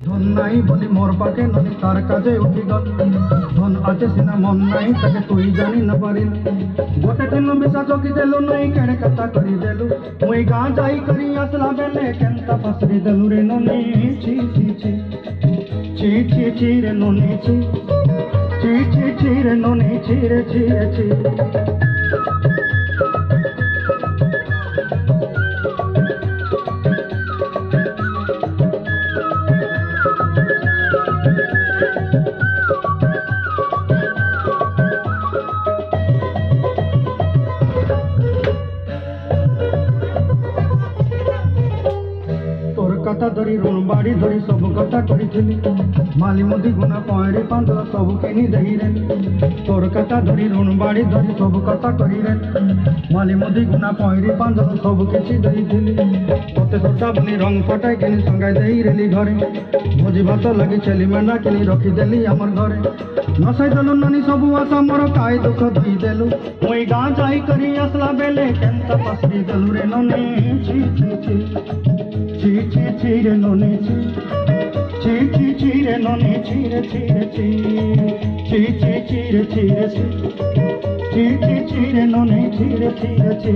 ধন নাই বলি মোর পাকে নদী তার কাজে উঠি গল ধন আছে সিনা মন নাই তাকে তুই জানি না পারিল গোটে দিন বিশা চকি দেলু নই কেড়ে কথা করি দেলু মুই গাঁ যাই করি আসলা বেলে কেনতা ফসরি দেলু রে ননি ছি ছি ছি ছি ছি ছি রে ননি ছি ছি ছি ছি রে ননি ছি রে ছি রে ছি কথা ধরি ঋণ বাড়ি ধরি সব কথা করেছিলি মালি মুদি গুনা পয়রি পাঁদর সবু কিনি দেইরে তোর কথা ধরি ঋণ বাড়ি ধরি সব কথা করিরে মালি মুদি গুনা পয়রি পাঁদর সবু কিছু দেইছিলি তোতে সটা বনি রং ফটাই কিনি সঙ্গাই দেইরেলি ঘরে ভোজি ভাত লাগি ছেলি মেন্ডা কিনি রখি দেলি আমার ঘরে নসাই দেলু নানি সবু আশা মোর কাই দুঃখ ধুই দেলু মুই গাঁ যাই করি আসলা বেলে কেনতা পাসরি দেলু রে ননি ছি ছি ছি ছি ছি ছি রে ননি ছি ছি ছি ছি রে ননি ছি রে ছি রে ছি ছি ছি ছি রে ছি রে ছি ছি ছি ছি রে ননি ছি রে ছি রে ছি